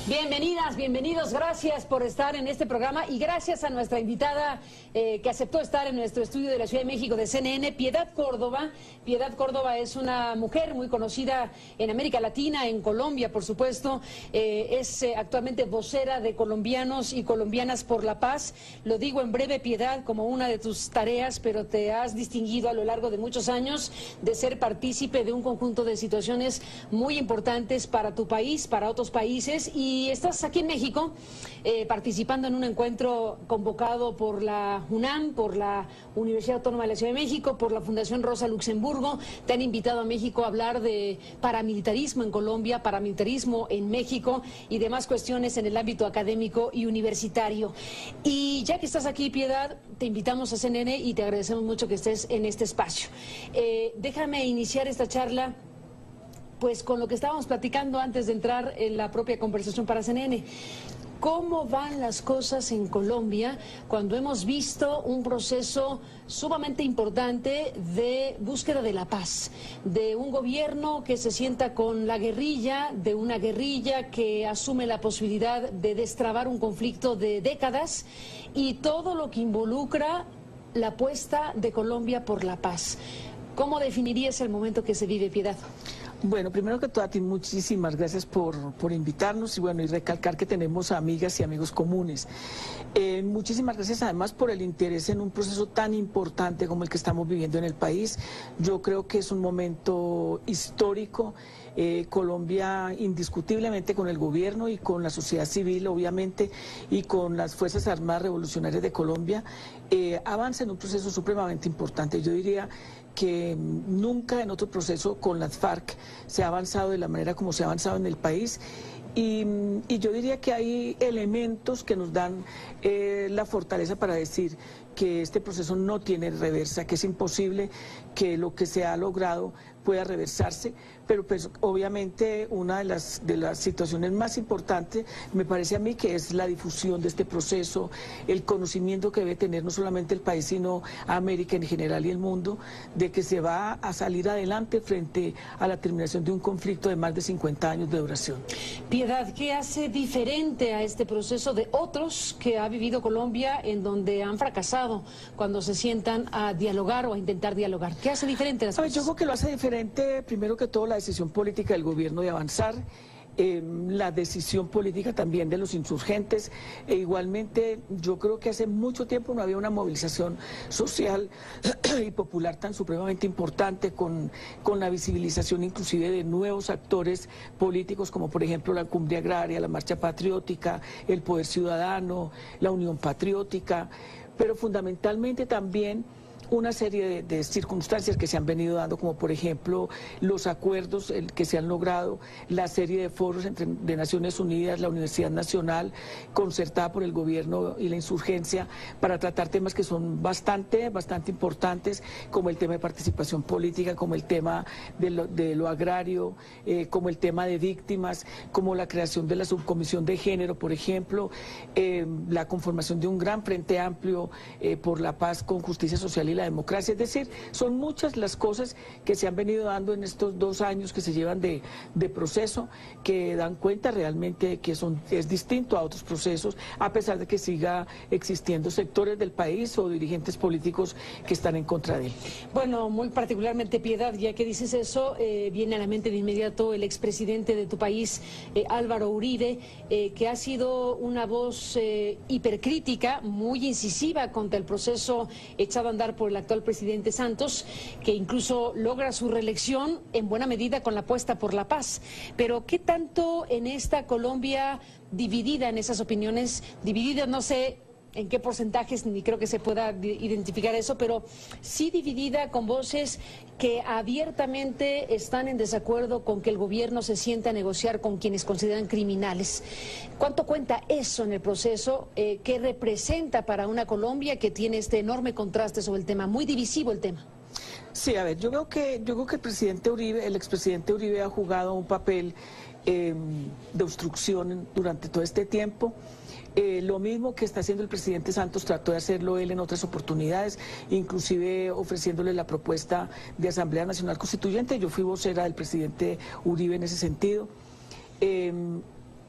Bienvenidas, bienvenidos, gracias por estar en este programa y gracias a nuestra invitada que aceptó estar en nuestro estudio de la Ciudad de México de CNN, Piedad Córdoba. Piedad Córdoba es una mujer muy conocida en América Latina, en Colombia, por supuesto. Es actualmente vocera de colombianos y colombianas por la paz. Lo digo en breve, Piedad, como una de tus tareas, pero te has distinguido a lo largo de muchos años de ser partícipe de un conjunto de situaciones muy importantes para tu país, para otros países, y estás aquí en México participando en un encuentro convocado por la UNAM, por la Universidad Autónoma de la Ciudad de México, por la Fundación Rosa Luxemburgo. Te han invitado a México a hablar de paramilitarismo en Colombia, paramilitarismo en México y demás cuestiones en el ámbito académico y universitario. Y ya que estás aquí, Piedad, te invitamos a CNN y te agradecemos mucho que estés en este espacio. Déjame iniciar esta charla pues con lo que estábamos platicando antes de entrar en la propia conversación para CNN. ¿Cómo van las cosas en Colombia cuando hemos visto un proceso sumamente importante de búsqueda de la paz, de un gobierno que se sienta con la guerrilla, de una guerrilla que asume la posibilidad de destrabar un conflicto de décadas y todo lo que involucra la apuesta de Colombia por la paz? ¿Cómo definirías el momento que se vive, Piedad? Bueno, primero que todo a ti muchísimas gracias por invitarnos y bueno, y recalcar que tenemos amigas y amigos comunes. Muchísimas gracias además por el interés en un proceso tan importante como el que estamos viviendo en el país. Yo creo que es un momento histórico. Colombia indiscutiblemente con el gobierno y con la sociedad civil obviamente y con las Fuerzas Armadas Revolucionarias de Colombia avanza en un proceso supremamente importante. Yo diría que nunca en otro proceso con las FARC se ha avanzado de la manera como se ha avanzado en el país. Y yo diría que hay elementos que nos dan la fortaleza para decir que este proceso no tiene reversa, que es imposible que lo que se ha logrado pueda reversarse, pero pues obviamente una de las situaciones más importantes me parece a mí que es la difusión de este proceso, el conocimiento que debe tener no solamente el país sino América en general y el mundo, de que se va a salir adelante frente a la terminación de un conflicto de más de 50 años de duración. Piedad, ¿qué hace diferente a este proceso de otros que ha vivido Colombia en donde han fracasado cuando se sientan a dialogar o a intentar dialogar? ¿Qué hace diferente las cosas? Yo creo que lo hace diferente, primero que todo, la decisión política del gobierno de avanzar, la decisión política también de los insurgentes, e igualmente yo creo que hace mucho tiempo no había una movilización social y popular tan supremamente importante con la visibilización inclusive de nuevos actores políticos como por ejemplo la Cumbre Agraria, la Marcha Patriótica, el Poder Ciudadano, la Unión Patriótica, pero fundamentalmente también una serie de circunstancias que se han venido dando, como por ejemplo los acuerdos que se han logrado, la serie de foros de Naciones Unidas, la Universidad Nacional, concertada por el gobierno y la insurgencia, para tratar temas que son bastante importantes, como el tema de participación política, como el tema de lo agrario, como el tema de víctimas, como la creación de la subcomisión de género, por ejemplo, la conformación de un gran frente amplio por la paz con justicia social y la democracia. Es decir, son muchas las cosas que se han venido dando en estos 2 años que se llevan de proceso, que dan cuenta realmente que es distinto a otros procesos, a pesar de que siga existiendo sectores del país o dirigentes políticos que están en contra de él. Bueno, muy particularmente, Piedad, ya que dices eso, viene a la mente de inmediato el expresidente de tu país, Álvaro Uribe, que ha sido una voz hipercrítica, muy incisiva contra el proceso echado a andar por el actual presidente Santos, que incluso logra su reelección en buena medida con la apuesta por la paz. Pero ¿qué tanto en esta Colombia dividida en esas opiniones, dividida no sé en qué porcentajes, ni creo que se pueda identificar eso, pero sí dividida con voces que abiertamente están en desacuerdo con que el gobierno se sienta a negociar con quienes consideran criminales? ¿Cuánto cuenta eso en el proceso? ¿Qué representa para una Colombia que tiene este enorme contraste sobre el tema, muy divisivo el tema? Sí, a ver, yo creo que el presidente Uribe, el expresidente Uribe ha jugado un papel de obstrucción durante todo este tiempo. Lo mismo que está haciendo el presidente Santos trató de hacerlo él en otras oportunidades, inclusive ofreciéndole la propuesta de Asamblea Nacional Constituyente. Yo fui vocera del presidente Uribe en ese sentido.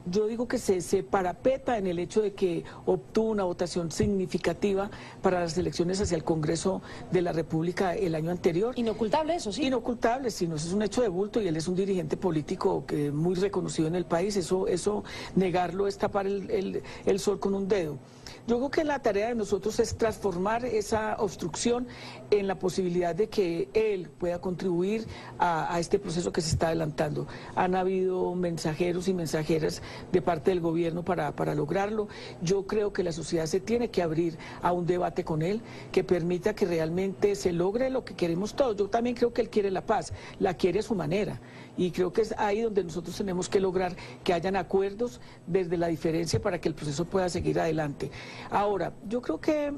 yo digo que se parapeta en el hecho de que obtuvo una votación significativa para las elecciones hacia el Congreso de la República el año anterior. Inocultable eso, sí. Inocultable, sino eso es un hecho de bulto y él es un dirigente político que muy reconocido en el país, eso negarlo es tapar el sol con un dedo. Yo creo que la tarea de nosotros es transformar esa obstrucción en la posibilidad de que él pueda contribuir a este proceso que se está adelantando. Han habido mensajeros y mensajeras de parte del gobierno para lograrlo. Yo creo que la sociedad se tiene que abrir a un debate con él que permita que realmente se logre lo que queremos todos. Yo también creo que él quiere la paz, la quiere a su manera. Y creo que es ahí donde nosotros tenemos que lograr que hayan acuerdos desde la diferencia para que el proceso pueda seguir adelante. Ahora, yo creo que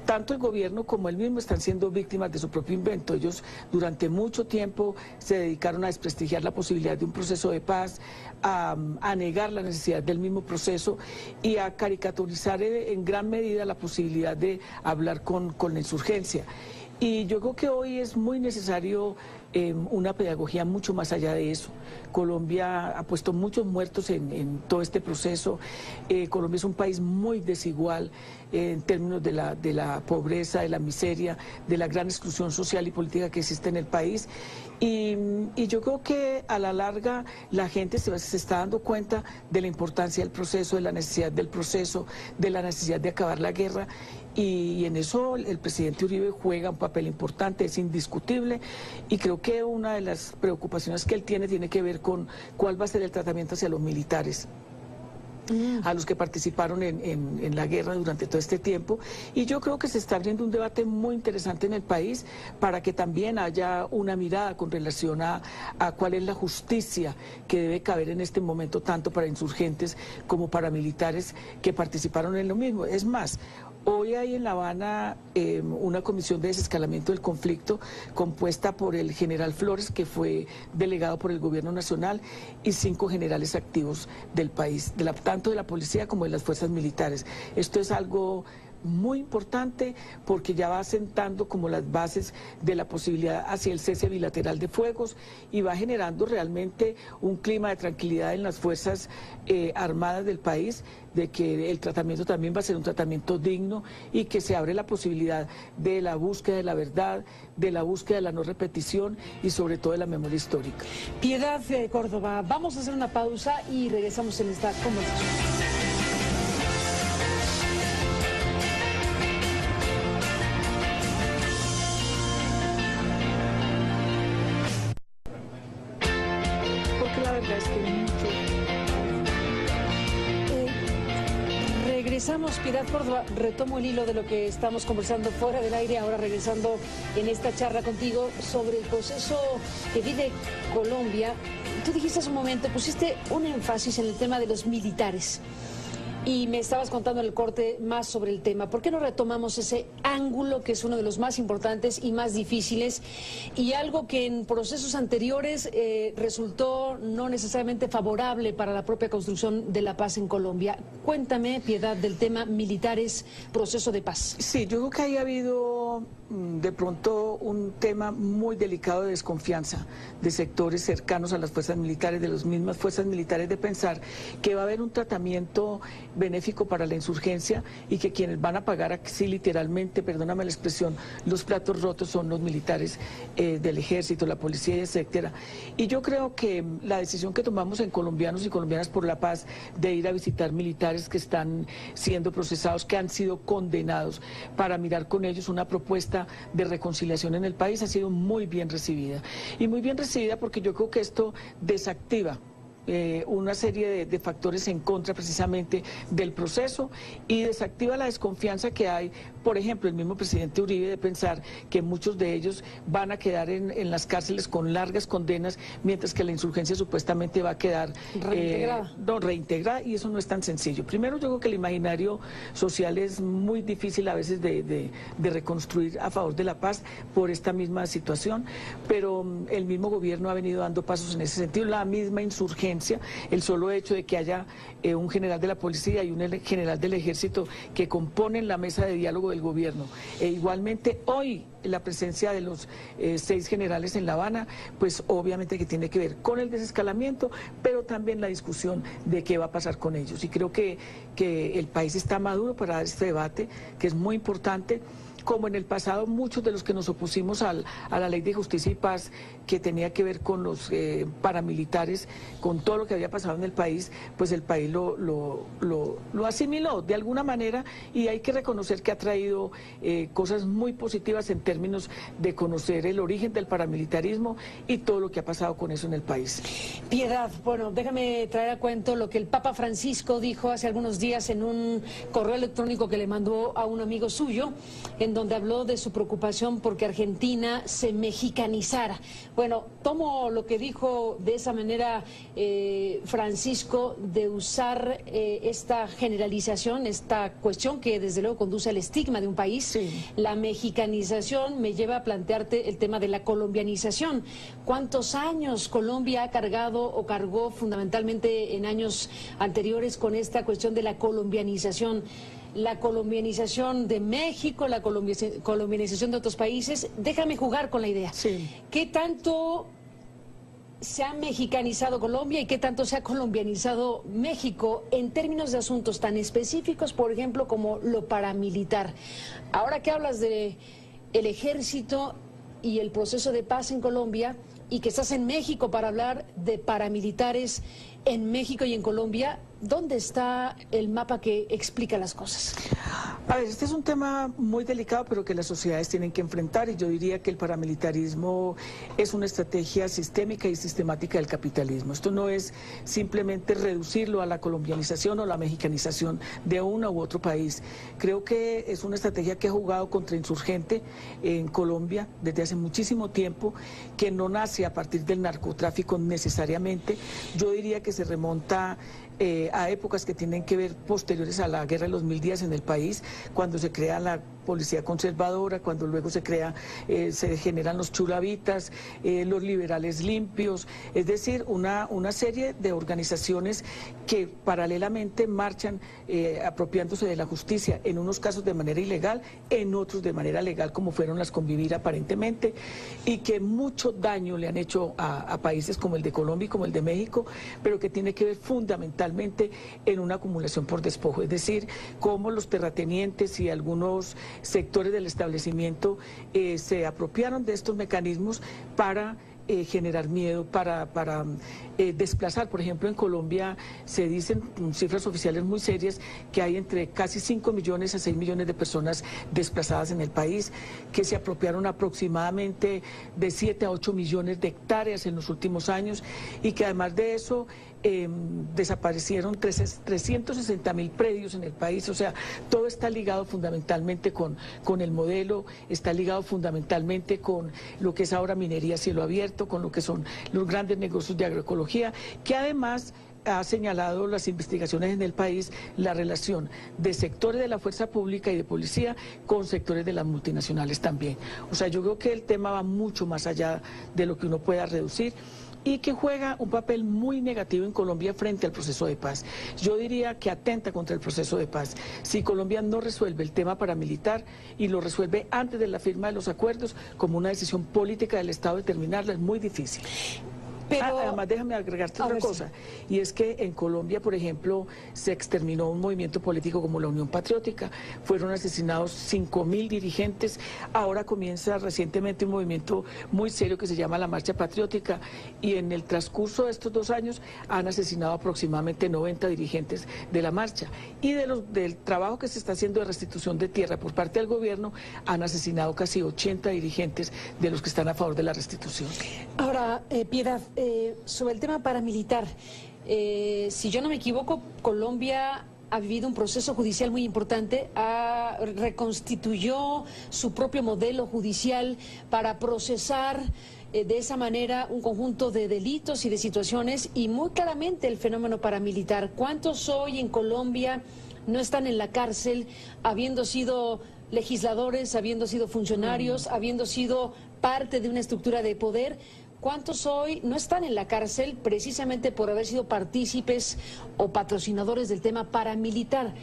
tanto el gobierno como él mismo están siendo víctimas de su propio invento. Ellos durante mucho tiempo se dedicaron a desprestigiar la posibilidad de un proceso de paz, a negar la necesidad del mismo proceso y a caricaturizar en gran medida la posibilidad de hablar con la insurgencia. Y yo creo que hoy es muy necesario una pedagogía mucho más allá de eso. Colombia ha puesto muchos muertos en todo este proceso. Colombia es un país muy desigual en términos de la pobreza, de la miseria, de la gran exclusión social y política que existe en el país. Y yo creo que a la larga la gente se está dando cuenta de la importancia del proceso, de la necesidad del proceso, de la necesidad de acabar la guerra. Y en eso el presidente Uribe juega un papel importante, es indiscutible, y creo que una de las preocupaciones que él tiene que ver con cuál va a ser el tratamiento hacia los militares, a los que participaron en la guerra durante todo este tiempo, y yo creo que se está abriendo un debate muy interesante en el país para que también haya una mirada con relación a cuál es la justicia que debe caber en este momento tanto para insurgentes como para militares que participaron en lo mismo. Es más, hoy hay en La Habana una comisión de desescalamiento del conflicto compuesta por el general Flores, que fue delegado por el gobierno nacional, y 5 generales activos del país, tanto de la policía como de las fuerzas militares. Esto es algo muy importante porque ya va sentando como las bases de la posibilidad hacia el cese bilateral de fuegos y va generando realmente un clima de tranquilidad en las fuerzas armadas del país, de que el tratamiento también va a ser un tratamiento digno y que se abre la posibilidad de la búsqueda de la verdad, de la búsqueda de la no repetición y sobre todo de la memoria histórica. Piedad Córdoba, vamos a hacer una pausa y regresamos en esta conversación. Regresamos, Piedad Córdoba, retomo el hilo de lo que estamos conversando fuera del aire, ahora regresando en esta charla contigo sobre el proceso que vive Colombia. Tú dijiste hace un momento, pusiste un énfasis en el tema de los militares y me estabas contando en el corte más sobre el tema. ¿Por qué no retomamos ese ángulo que es uno de los más importantes y más difíciles y algo que en procesos anteriores resultó no necesariamente favorable para la propia construcción de la paz en Colombia? Cuéntame, Piedad, del tema militares, proceso de paz. Sí, yo creo que ahí ha habido de pronto un tema muy delicado de desconfianza de sectores cercanos a las fuerzas militares, de las mismas fuerzas militares, de pensar que va a haber un tratamiento benéfico para la insurgencia y que quienes van a pagar así literalmente, perdóname la expresión, los platos rotos son los militares del ejército, la policía, etcétera. Y yo creo que la decisión que tomamos en Colombianos y Colombianas por la Paz de ir a visitar militares que están siendo procesados, que han sido condenados, para mirar con ellos una propuesta de reconciliación en el país, ha sido muy bien recibida. Y muy bien recibida porque yo creo que esto desactiva una serie de factores en contra precisamente del proceso y desactiva la desconfianza que hay, por ejemplo, el mismo presidente Uribe, de pensar que muchos de ellos van a quedar en las cárceles con largas condenas, mientras que la insurgencia supuestamente va a quedar reintegrada, y eso no es tan sencillo. Primero, yo creo que el imaginario social es muy difícil a veces de reconstruir a favor de la paz por esta misma situación, pero el mismo gobierno ha venido dando pasos en ese sentido. La misma insurgencia violencia, el solo hecho de que haya un general de la policía y un general del ejército que componen la mesa de diálogo del gobierno. Igualmente hoy la presencia de los 6 generales en La Habana, pues obviamente que tiene que ver con el desescalamiento, pero también la discusión de qué va a pasar con ellos. Y creo que el país está maduro para dar este debate, que es muy importante. Como en el pasado, muchos de los que nos opusimos a la Ley de Justicia y Paz, que tenía que ver con los paramilitares, con todo lo que había pasado en el país, pues el país lo asimiló de alguna manera, y hay que reconocer que ha traído cosas muy positivas en términos de conocer el origen del paramilitarismo y todo lo que ha pasado con eso en el país. Piedad, bueno, déjame traer a cuento lo que el Papa Francisco dijo hace algunos días en un correo electrónico que le mandó a un amigo suyo, en donde habló de su preocupación porque Argentina se mexicanizara. Bueno, tomo lo que dijo de esa manera Francisco, de usar esta generalización, esta cuestión que desde luego conduce al estigma de un país. Sí. La mexicanización me lleva a plantearte el tema de la colombianización. ¿Cuántos años Colombia ha cargado o cargó fundamentalmente en años anteriores con esta cuestión de la colombianización? La colombianización de México, la colombianización de otros países. Déjame jugar con la idea. Sí. ¿Qué tanto se ha mexicanizado Colombia y qué tanto se ha colombianizado México en términos de asuntos tan específicos, por ejemplo, como lo paramilitar? Ahora que hablas de el ejército y el proceso de paz en Colombia, y que estás en México para hablar de paramilitares en México y en Colombia, ¿dónde está el mapa que explica las cosas? A ver, este es un tema muy delicado, pero que las sociedades tienen que enfrentar, y yo diría que el paramilitarismo es una estrategia sistémica y sistemática del capitalismo. Esto no es simplemente reducirlo a la colombianización o la mexicanización de uno u otro país. Creo que es una estrategia que ha jugado contra insurgente en Colombia desde hace muchísimo tiempo, que no nace a partir del narcotráfico necesariamente. Yo diría que se remonta a épocas que tienen que ver posteriores a la Guerra de los 1000 días en el país, cuando se crea la policía conservadora, cuando luego se generan los chulavitas, los liberales limpios, es decir, una serie de organizaciones que paralelamente marchan apropiándose de la justicia, en unos casos de manera ilegal, en otros de manera legal, como fueron las Convivir aparentemente, y que mucho daño le han hecho a países como el de Colombia y como el de México, pero que tiene que ver fundamentalmente en una acumulación por despojo, es decir, cómo los terratenientes y algunos sectores del establecimiento se apropiaron de estos mecanismos para generar miedo, para desplazar. Por ejemplo, en Colombia se dicen cifras oficiales muy serias que hay entre casi 5 millones a 6 millones de personas desplazadas en el país, que se apropiaron aproximadamente de 7 a 8 millones de hectáreas en los últimos años, y que además de eso desaparecieron 360.000 predios en el país. O sea, todo está ligado fundamentalmente con el modelo, está ligado fundamentalmente con lo que es ahora minería a cielo abierto, con lo que son los grandes negocios de agroecología, que además ha señalado las investigaciones en el país la relación de sectores de la fuerza pública y de policía con sectores de las multinacionales también. O sea, yo creo que el tema va mucho más allá de lo que uno pueda reducir, y que juega un papel muy negativo en Colombia frente al proceso de paz. Yo diría que atenta contra el proceso de paz. Si Colombia no resuelve el tema paramilitar y lo resuelve antes de la firma de los acuerdos, como una decisión política del Estado de terminarla, es muy difícil. Pero además, déjame agregarte otra cosa, y es que en Colombia, por ejemplo, se exterminó un movimiento político como la Unión Patriótica, fueron asesinados 5.000 dirigentes, ahora comienza recientemente un movimiento muy serio que se llama la Marcha Patriótica, y en el transcurso de estos 2 años han asesinado aproximadamente 90 dirigentes de la marcha, y del trabajo que se está haciendo de restitución de tierra por parte del gobierno, han asesinado casi 80 dirigentes de los que están a favor de la restitución. Ahora, Piedad, sobre el tema paramilitar, si yo no me equivoco, Colombia ha vivido un proceso judicial muy importante, reconstituyó su propio modelo judicial para procesar de esa manera un conjunto de delitos y de situaciones, y muy claramente el fenómeno paramilitar. ¿Cuántos hoy en Colombia no están en la cárcel habiendo sido legisladores, habiendo sido funcionarios, habiendo sido parte de una estructura de poder, ¿cuántos hoy no están en la cárcel precisamente por haber sido partícipes o patrocinadores del tema paramilitar?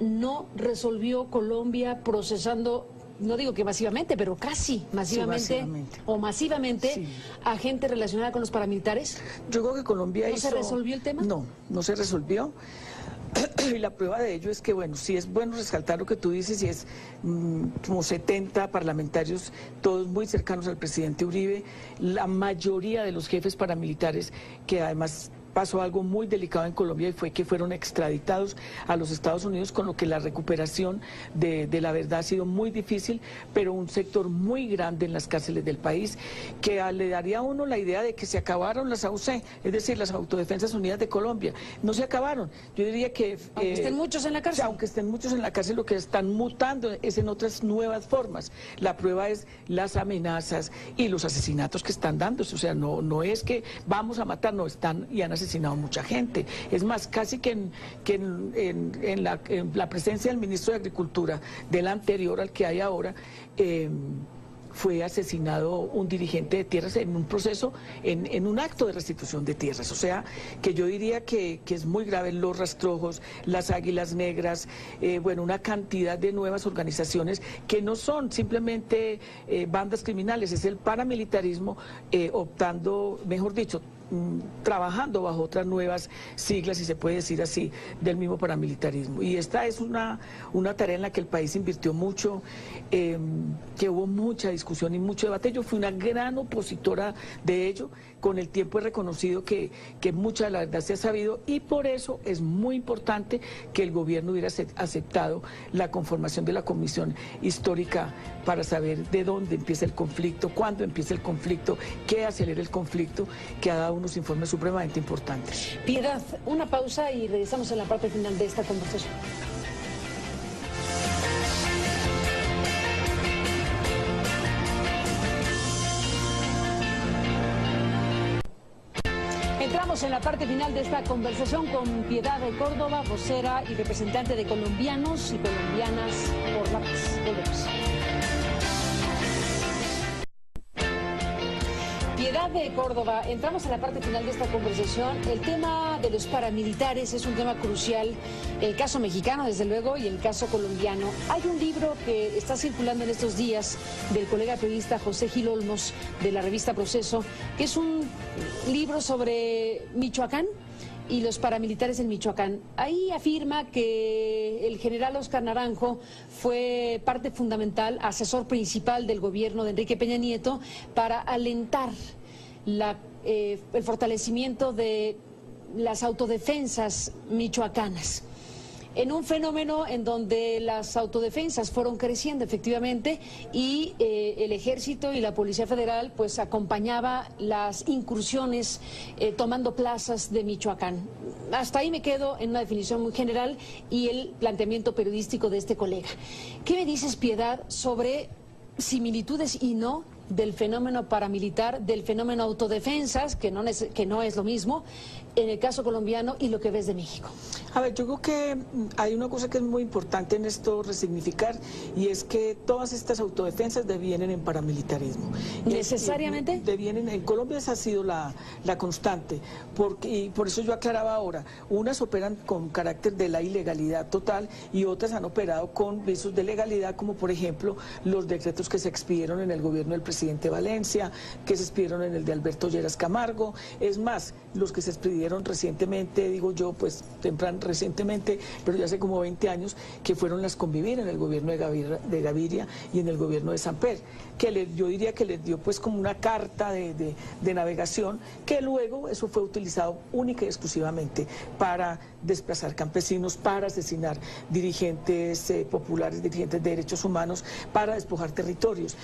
¿No resolvió Colombia procesando, no digo que masivamente, pero casi masivamente, o masivamente, a gente relacionada con los paramilitares? Yo creo que Colombia ¿No se resolvió el tema? No, no se resolvió. Y la prueba de ello es que, bueno, sí es bueno resaltar lo que tú dices, y es como 70 parlamentarios, todos muy cercanos al presidente Uribe, la mayoría de los jefes paramilitares, que además pasó algo muy delicado en Colombia, y fue que fueron extraditados a los Estados Unidos, con lo que la recuperación de la verdad ha sido muy difícil, pero un sector muy grande en las cárceles del país, que le daría a uno la idea de que se acabaron las AUC, es decir, las Autodefensas Unidas de Colombia. No se acabaron. Yo diría que... Aunque estén muchos en la cárcel. Aunque estén muchos en la cárcel, lo que están mutando es en otras nuevas formas. La prueba es las amenazas y los asesinatos que están dándose. O sea, no es que vamos a matar, no, están y han asesinado mucha gente. Es más, casi que en la presencia del ministro de Agricultura, del anterior al que hay ahora, fue asesinado un dirigente de tierras en un proceso, en un acto de restitución de tierras. O sea, que yo diría que es muy grave. Los rastrojos, las águilas negras, bueno, una cantidad de nuevas organizaciones que no son simplemente bandas criminales, es el paramilitarismo optando, mejor dicho, trabajando bajo otras nuevas siglas, si se puede decir así, del mismo paramilitarismo. Y esta es una tarea en la que el país invirtió mucho, que hubo mucha discusión y mucho debate. Yo fui una gran opositora de ello. Con el tiempo he reconocido que mucha de la verdad se ha sabido, y por eso es muy importante que el gobierno hubiera aceptado la conformación de la comisión histórica para saber de dónde empieza el conflicto, cuándo empieza el conflicto, qué acelera el conflicto, que ha dado unos informes supremamente importantes. Piedad, una pausa y regresamos en la parte final de esta conversación. Entramos en la parte final de esta conversación con Piedad de Córdoba, vocera y representante de colombianos y colombianas por la paz. Volvemos. Piedad de Córdoba, entramos en la parte final de esta conversación. El tema de los paramilitares es un tema crucial, el caso mexicano desde luego y el caso colombiano. Hay un libro que está circulando en estos días del colega periodista José Gil Olmos, de la revista Proceso, que es un libro sobre Michoacán y los paramilitares en Michoacán. Ahí afirma que el general Óscar Naranjo fue parte fundamental, asesor principal del gobierno de Enrique Peña Nieto para alentar el fortalecimiento de las autodefensas michoacanas, en un fenómeno en donde las autodefensas fueron creciendo efectivamente, y el ejército y la Policía Federal pues acompañaba las incursiones tomando plazas de Michoacán. Hasta ahí me quedo en una definición muy general y el planteamiento periodístico de este colega. ¿Qué me dices, Piedad, sobre similitudes y no del fenómeno paramilitar, del fenómeno autodefensas, que no es lo mismo, en el caso colombiano, y lo que ves de México? A ver, yo creo que hay una cosa que es muy importante en esto resignificar, y es que todas estas autodefensas devienen en paramilitarismo. ¿Necesariamente? Devienen, en Colombia esa ha sido la constante, y por eso yo aclaraba ahora, unas operan con carácter de la ilegalidad total y otras han operado con visos de legalidad, como por ejemplo los decretos que se expidieron en el gobierno del presidente Valencia, que se expidieron en el de Alberto Lleras Camargo. Es más, los que se expidieron recientemente, digo yo, pues recientemente, pero ya hace como 20 años, que fueron las Convivir en el gobierno de Gaviria y en el gobierno de Samper, que yo diría que les dio pues como una carta de navegación, que luego eso fue utilizado única y exclusivamente para desplazar campesinos, para asesinar dirigentes populares, dirigentes de derechos humanos, para despojar territorios,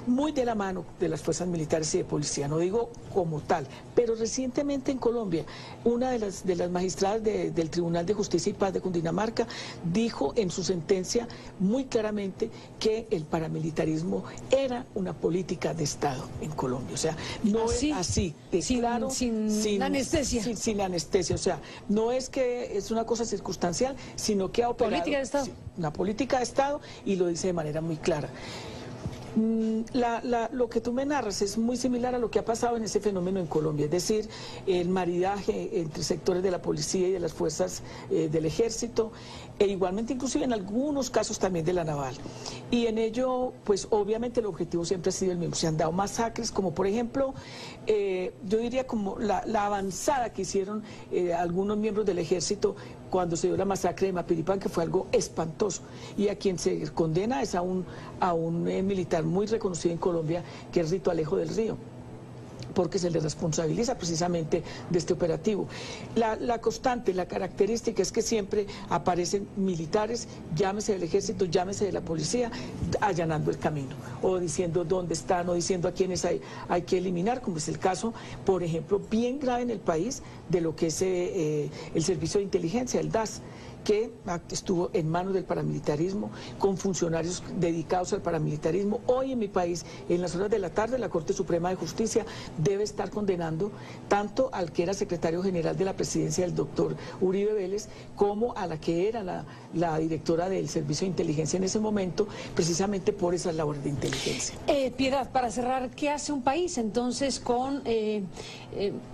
muy de la mano de las fuerzas militares y de policía, no digo como tal. Pero recientemente en Colombia, una de las magistradas del Tribunal de Justicia y Paz de Cundinamarca dijo en su sentencia muy claramente que el paramilitarismo era una política de Estado en Colombia. O sea, no es así, claro, sin anestesia. Sin anestesia, o sea, no es que es una cosa circunstancial, sino que ha operado política de Estado. Una política de Estado, y lo dice de manera muy clara. Lo que tú me narras es muy similar a lo que ha pasado en ese fenómeno en Colombia, es decir, el maridaje entre sectores de la policía y de las fuerzas del ejército, e igualmente inclusive en algunos casos también de la naval. Y en ello, pues obviamente el objetivo siempre ha sido el mismo. Se han dado masacres, como por ejemplo, yo diría como la avanzada que hicieron algunos miembros del ejército cuando se dio la masacre de Mapiripán, que fue algo espantoso, y a quien se condena es a un militar muy reconocido en Colombia, que es Rito Alejo del Río, porque se le responsabiliza precisamente de este operativo. La constante, la característica es que siempre aparecen militares, llámese del ejército, llámese de la policía, allanando el camino, o diciendo dónde están, o diciendo a quiénes hay que eliminar, como es el caso, por ejemplo, bien grave en el país, de lo que es el Servicio de Inteligencia, el DAS, que estuvo en manos del paramilitarismo, con funcionarios dedicados al paramilitarismo. Hoy en mi país, en las horas de la tarde, la Corte Suprema de Justicia debe estar condenando tanto al que era secretario general de la presidencia, el doctor Uribe Vélez, como a la que era la directora del Servicio de Inteligencia en ese momento, precisamente por esas labores de inteligencia. Piedad, para cerrar, ¿qué hace un país entonces con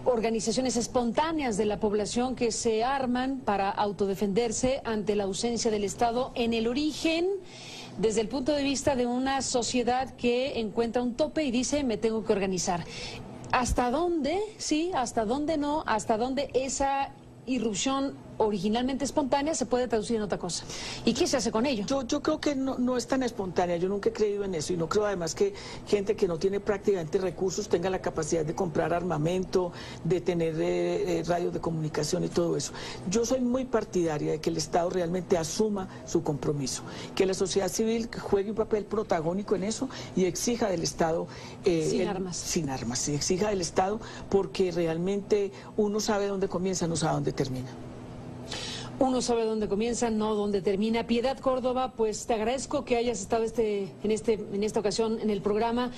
organizaciones espontáneas de la población que se arman para autodefenderse ante la ausencia del Estado en el origen, desde el punto de vista de una sociedad que encuentra un tope y dice, me tengo que organizar? ¿Hasta dónde sí, hasta dónde no, hasta dónde esa irrupción originalmente espontánea se puede traducir en otra cosa? ¿Y qué se hace con ello? Yo creo que no es tan espontánea, yo nunca he creído en eso, y no creo además que gente que no tiene prácticamente recursos tenga la capacidad de comprar armamento, de tener radios de comunicación y todo eso. Yo soy muy partidaria de que el Estado realmente asuma su compromiso, que la sociedad civil juegue un papel protagónico en eso y exija del Estado... sin armas. Sin armas, sí, exija del Estado, porque realmente uno sabe dónde comienza, no sabe dónde termina. Uno sabe dónde comienza, no dónde termina. Piedad Córdoba, pues te agradezco que hayas estado en esta ocasión en el programa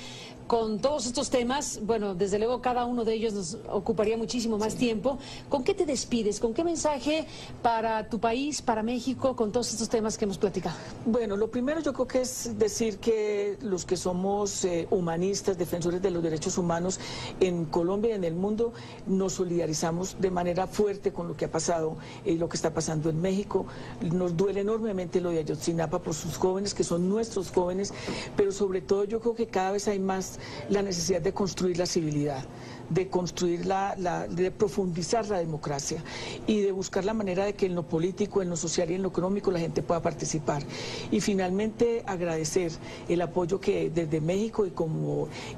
con todos estos temas. Bueno, desde luego cada uno de ellos nos ocuparía muchísimo más tiempo. ¿Con qué te despides? ¿Con qué mensaje para tu país, para México, con todos estos temas que hemos platicado? Bueno, lo primero yo creo que es decir que los que somos humanistas, defensores de los derechos humanos en Colombia y en el mundo, nos solidarizamos de manera fuerte con lo que ha pasado y lo que está pasando en México. Nos duele enormemente lo de Ayotzinapa por sus jóvenes, que son nuestros jóvenes, pero sobre todo yo creo que cada vez hay más la necesidad de construir la civilidad, de construir de profundizar la democracia y de buscar la manera de que en lo político, en lo social y en lo económico la gente pueda participar. Y finalmente agradecer el apoyo que desde México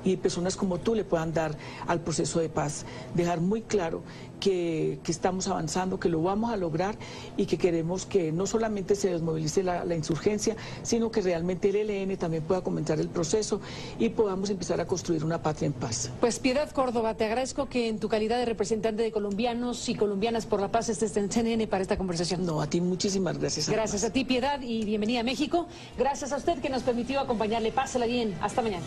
y personas como tú le puedan dar al proceso de paz. Dejar muy claro que estamos avanzando, que lo vamos a lograr y que queremos que no solamente se desmovilice la insurgencia, sino que realmente el ELN también pueda comenzar el proceso y podamos empezar a construir una patria en paz. Pues Piedad Córdoba, te agradezco que en tu calidad de representante de colombianos y colombianas por la paz estés en CNN para esta conversación. No, a ti muchísimas gracias. Gracias a ti, Piedad, y bienvenida a México. Gracias a usted que nos permitió acompañarle. Pásela bien. Hasta mañana.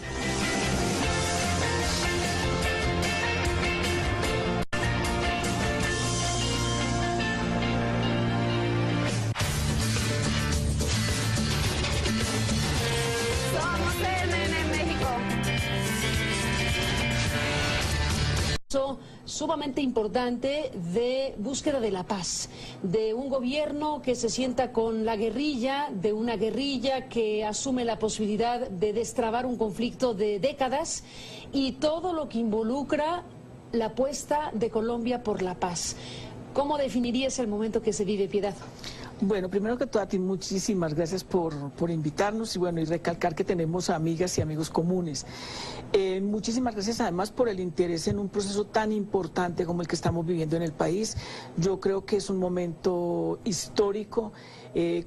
Sumamente importante de búsqueda de la paz, de un gobierno que se sienta con la guerrilla, de una guerrilla que asume la posibilidad de destrabar un conflicto de décadas y todo lo que involucra la apuesta de Colombia por la paz. ¿Cómo definirías el momento que se vive, Piedad? Bueno, primero que todo a ti muchísimas gracias por invitarnos y bueno, y recalcar que tenemos amigas y amigos comunes. Muchísimas gracias además por el interés en un proceso tan importante como el que estamos viviendo en el país. Yo creo que es un momento histórico.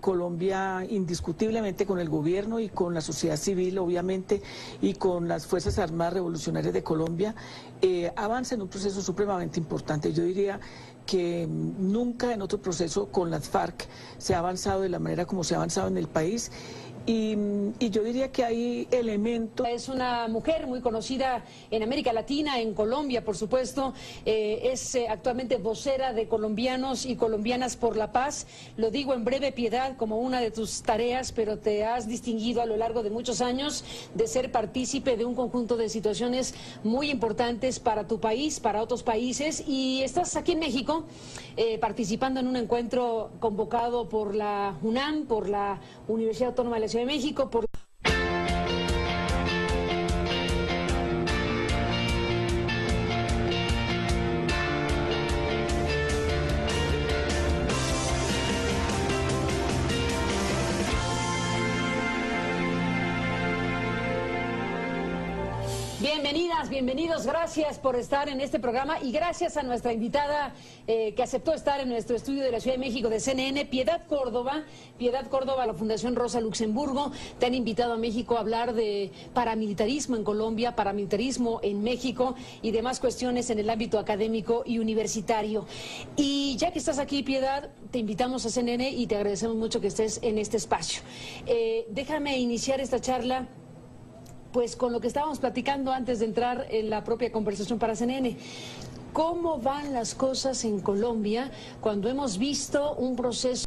Colombia indiscutiblemente con el gobierno y con la sociedad civil obviamente y con las Fuerzas Armadas Revolucionarias de Colombia avanza en un proceso supremamente importante. Yo diría que nunca en otro proceso con las FARC se ha avanzado de la manera como se ha avanzado en el país y yo diría que hay elementos. Es una mujer muy conocida en América Latina, en Colombia, por supuesto. Es actualmente vocera de colombianos y colombianas por la paz. Lo digo en breve, Piedad, como una de tus tareas, pero te has distinguido a lo largo de muchos años de ser partícipe de un conjunto de situaciones muy importantes para tu país, para otros países. Y estás aquí en México participando en un encuentro convocado por la UNAM, por la Universidad Autónoma de la Ciudad de México, por... Bienvenidas, bienvenidos, gracias por estar en este programa y gracias a nuestra invitada que aceptó estar en nuestro estudio de la Ciudad de México de CNN, Piedad Córdoba. Piedad Córdoba, la Fundación Rosa Luxemburgo, te han invitado a México a hablar de paramilitarismo en Colombia, paramilitarismo en México y demás cuestiones en el ámbito académico y universitario. Y ya que estás aquí, Piedad, te invitamos a CNN y te agradecemos mucho que estés en este espacio. Déjame iniciar esta charla pues con lo que estábamos platicando antes de entrar en la propia conversación para CNN. ¿Cómo van las cosas en Colombia cuando hemos visto un proceso